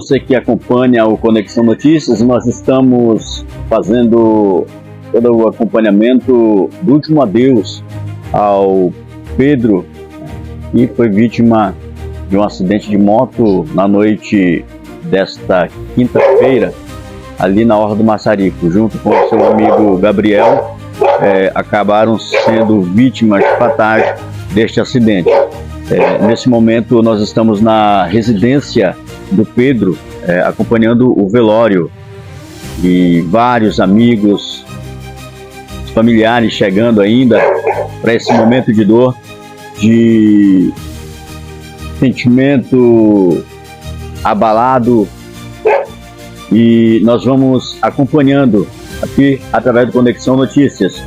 Você que acompanha o Conexão Notícias, nós estamos fazendo todo o acompanhamento do último adeus ao Pedro, que foi vítima de um acidente de moto na noite desta quinta-feira, ali na Orla do Massarico, junto com o seu amigo Gabriel, acabaram sendo vítimas fatais deste acidente. Nesse momento nós estamos na residência do Pedro, acompanhando o velório, e vários amigos, familiares chegando ainda para esse momento de dor, de sentimento abalado, e nós vamos acompanhando aqui através do Conexão Notícias.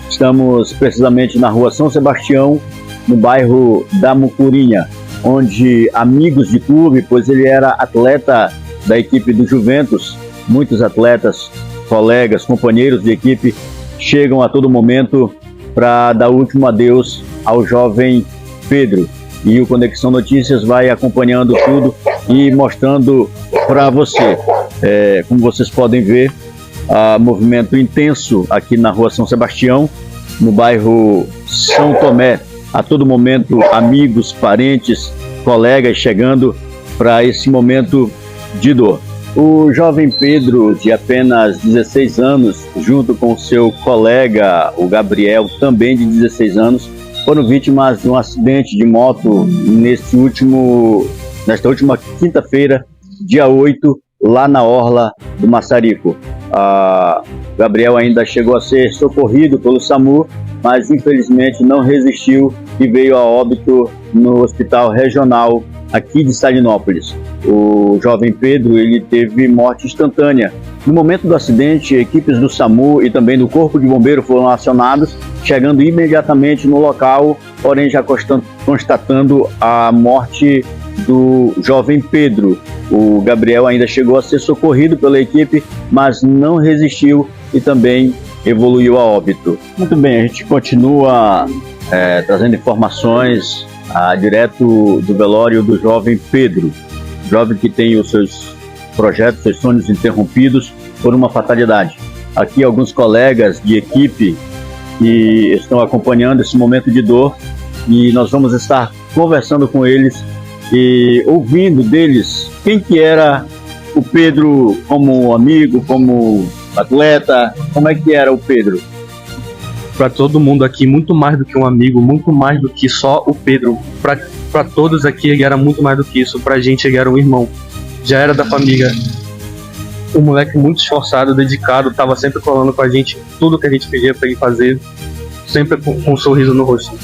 Estamos precisamente na rua São Sebastião, no bairro da Mucurinha, onde amigos de clube, pois ele era atleta da equipe do Juventus, muitos atletas, colegas, companheiros de equipe chegam a todo momento para dar o último adeus ao jovem Pedro. E o Conexão Notícias vai acompanhando tudo e mostrando para você. Como vocês podem ver, movimento intenso aqui na rua São Sebastião, no bairro São Tomé. A todo momento, amigos, parentes, colegas chegando para esse momento de dor. O jovem Pedro, de apenas 16 anos, junto com seu colega, o Gabriel, também de 16 anos, foram vítimas de um acidente de moto nesta última quinta-feira, dia 8, lá na Orla do Massarico. Gabriel ainda chegou a ser socorrido pelo SAMU, mas infelizmente não resistiu e veio a óbito no hospital regional aqui de Salinópolis. O jovem Pedro, ele teve morte instantânea. No momento do acidente, equipes do SAMU e também do Corpo de Bombeiro foram acionados, chegando imediatamente no local, porém já constatando a morte do jovem Pedro. O Gabriel ainda chegou a ser socorrido pela equipe, mas não resistiu e também evoluiu a óbito. Muito bem, a gente continua trazendo informações direto do velório do jovem Pedro, jovem que tem os seus projetos, seus sonhos interrompidos por uma fatalidade. Aqui alguns colegas de equipe que estão acompanhando esse momento de dor, e nós vamos estar conversando com eles e ouvindo deles quem que era o Pedro como amigo, como atleta, como é que era o Pedro? Para todo mundo aqui, muito mais do que um amigo, muito mais do que só o Pedro. Para todos aqui, ele era muito mais do que isso. Pra gente, ele era um irmão. Já era da família. Um moleque muito esforçado, dedicado, tava sempre colando com a gente tudo que a gente pedia para ele fazer, sempre com um sorriso no rosto.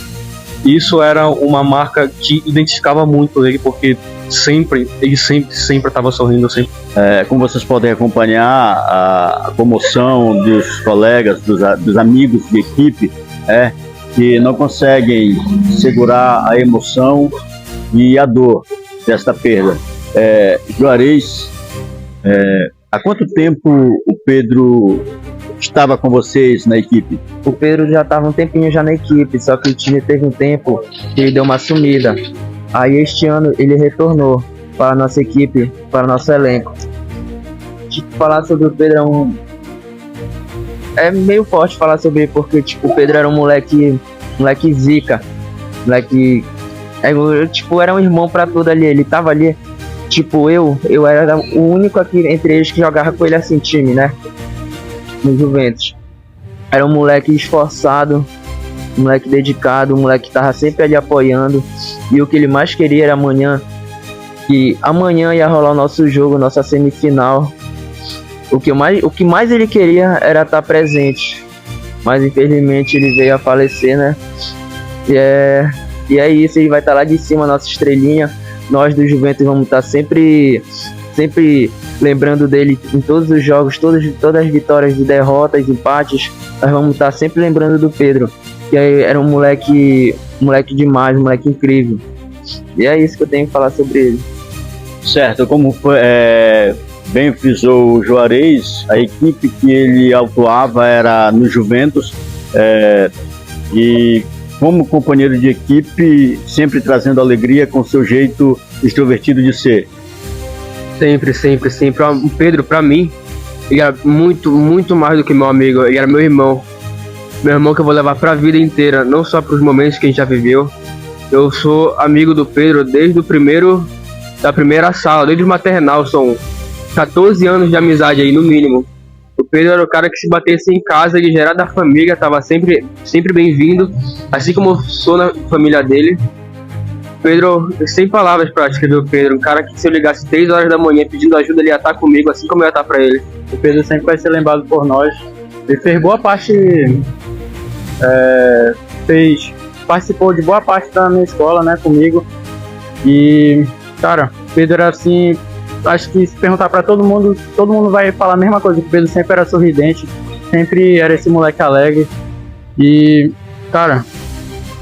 Isso era uma marca que identificava muito ele, porque ele sempre estava sorrindo. Sempre. Como vocês podem acompanhar, a comoção dos colegas, dos amigos de equipe, que não conseguem segurar a emoção e a dor desta perda. Juarez, há quanto tempo o Pedro estava com vocês na equipe? O Pedro já estava um tempinho já na equipe, só que o time teve um tempo que ele deu uma sumida. Aí este ano ele retornou para a nossa equipe, para o nosso elenco. Falar sobre o Pedro é meio forte falar sobre ele, porque o Pedro era um moleque zica, moleque, era um irmão para tudo ali. Ele tava ali, eu era o único aqui entre eles que jogava com ele assim, time, né, no Juventus. Era um moleque esforçado, um moleque dedicado, um moleque que tava sempre ali apoiando, e o que ele mais queria era que amanhã ia rolar o nosso jogo, nossa semifinal. O que mais ele queria era estar presente, mas infelizmente ele veio a falecer, né? E é isso, ele vai estar lá de cima, nossa estrelinha. Nós do Juventus vamos estar sempre lembrando dele em todos os jogos, todas as vitórias e derrotas, empates. Nós vamos estar sempre lembrando do Pedro, que era um moleque demais, um moleque incrível. E é isso que eu tenho que falar sobre ele. Certo, como bem frisou o Juarez, a equipe que ele atuava era no Juventus, e como companheiro de equipe, sempre trazendo alegria com seu jeito extrovertido de ser. Sempre, sempre, sempre. O Pedro, pra mim, ele era muito, muito mais do que meu amigo. Ele era meu irmão. Meu irmão que eu vou levar pra vida inteira, não só pros momentos que a gente já viveu. Eu sou amigo do Pedro desde da primeira sala, desde o maternal. São 14 anos de amizade aí, no mínimo. O Pedro era o cara que se batesse em casa, ele já era da família, tava sempre bem-vindo. Assim como eu sou na família dele. Pedro, sem palavras pra descrever o Pedro. Um cara que se eu ligasse 3 horas da manhã pedindo ajuda, ele ia estar comigo, assim como eu ia estar pra ele. O Pedro sempre vai ser lembrado por nós. Ele fez boa parte... participou de boa parte da minha escola, né, comigo. E, cara, Pedro era assim... Acho que se perguntar pra todo mundo vai falar a mesma coisa. O Pedro sempre era sorridente, sempre era esse moleque alegre. E, cara,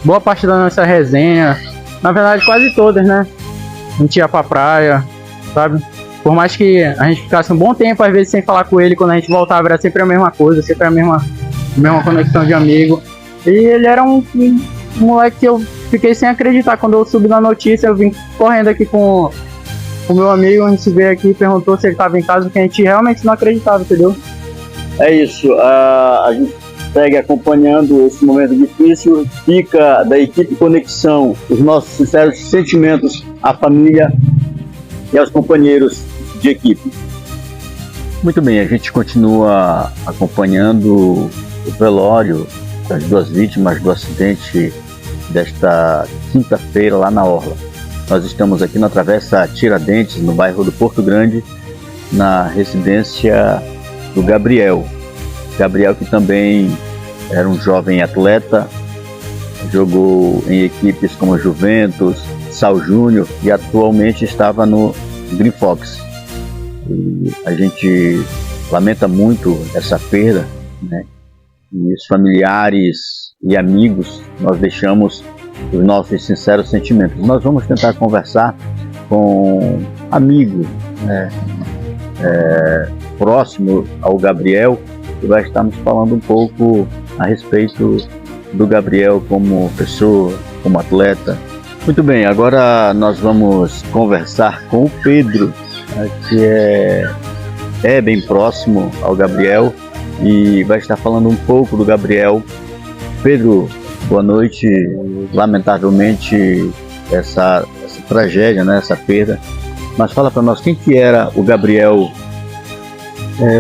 boa parte da nossa resenha... Na verdade, quase todas, né? A gente ia pra praia, sabe? Por mais que a gente ficasse um bom tempo, às vezes, sem falar com ele, quando a gente voltava, era sempre a mesma coisa, sempre a mesma conexão de amigo. E ele era um moleque que eu fiquei sem acreditar. Quando eu subi na notícia, eu vim correndo aqui com o meu amigo, a gente veio aqui e perguntou se ele estava em casa, porque a gente realmente não acreditava, entendeu? É isso, a gente segue acompanhando esse momento difícil. Fica da equipe Conexão os nossos sinceros sentimentos à família e aos companheiros de equipe. Muito bem, a gente continua acompanhando o velório das 2 vítimas do acidente desta quinta-feira lá na Orla. Nós estamos aqui na Travessa Tiradentes, no bairro do Porto Grande, na residência do Gabriel. Gabriel, que também era um jovem atleta, jogou em equipes como Juventus, Sal Júnior e atualmente estava no Green Fox. E a gente lamenta muito essa perda, né? E os familiares e amigos, nós deixamos os nossos sinceros sentimentos. Nós vamos tentar conversar com um amigo, né, próximo ao Gabriel, que vai estar nos falando um pouco a respeito do Gabriel como pessoa, como atleta. Muito bem, agora nós vamos conversar com o Pedro, que é bem próximo ao Gabriel e vai estar falando um pouco do Gabriel. Pedro, boa noite. Lamentavelmente essa tragédia, né, essa perda. Mas fala para nós, quem que era o Gabriel?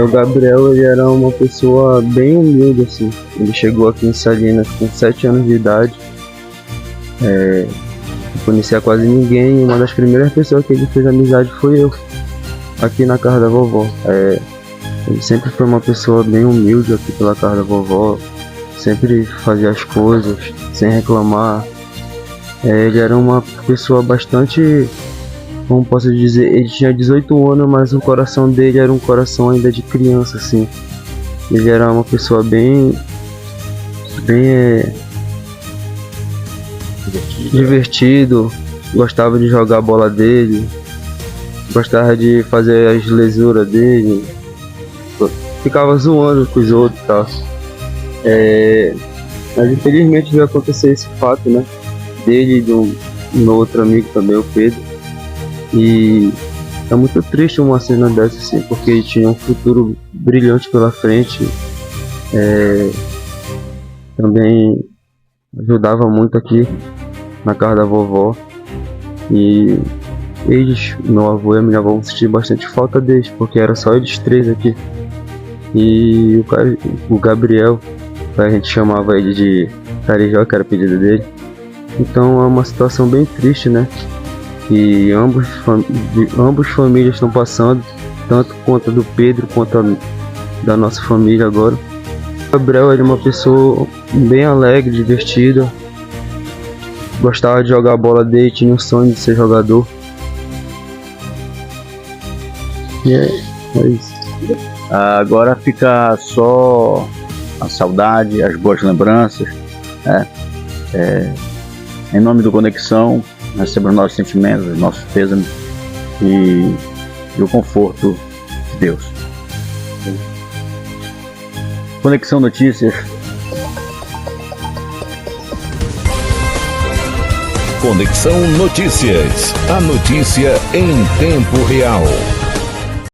O Gabriel, ele era uma pessoa bem humilde, assim. Ele chegou aqui em Salinas com 7 anos de idade. Não conhecia quase ninguém, e uma das primeiras pessoas que ele fez amizade foi eu, aqui na casa da vovó. Ele sempre foi uma pessoa bem humilde aqui pela casa da vovó, sempre fazia as coisas sem reclamar. Ele era uma pessoa bastante, como posso dizer, ele tinha 18 anos, mas o coração dele era um coração ainda de criança, assim. Ele era uma pessoa bem divertido, gostava de jogar a bola dele, gostava de fazer as lesuras dele, ficava zoando com os outros e tal. Mas infelizmente veio acontecer esse fato, né, dele e do meu outro amigo também, o Pedro. E é muito triste uma cena dessa, assim, porque ele tinha um futuro brilhante pela frente. Também ajudava muito aqui na casa da vovó. E eles, meu avô e a minha avó, vão sentir bastante falta deles, porque era só eles 3 aqui. E o Gabriel, a gente chamava ele de Carijó, que era o apelido dele. Então é uma situação bem triste, né? E ambos famílias estão passando, tanto conta do Pedro quanto da nossa família agora. O Gabriel era uma pessoa bem alegre, divertida, gostava de jogar a bola dele, tinha um sonho de ser jogador. E é isso. Agora fica só a saudade, as boas lembranças, né? Em nome do Conexão, recebemos nossos sentimentos, os nossos pêsames e o conforto de Deus. Conexão Notícias. Conexão Notícias. A notícia em tempo real.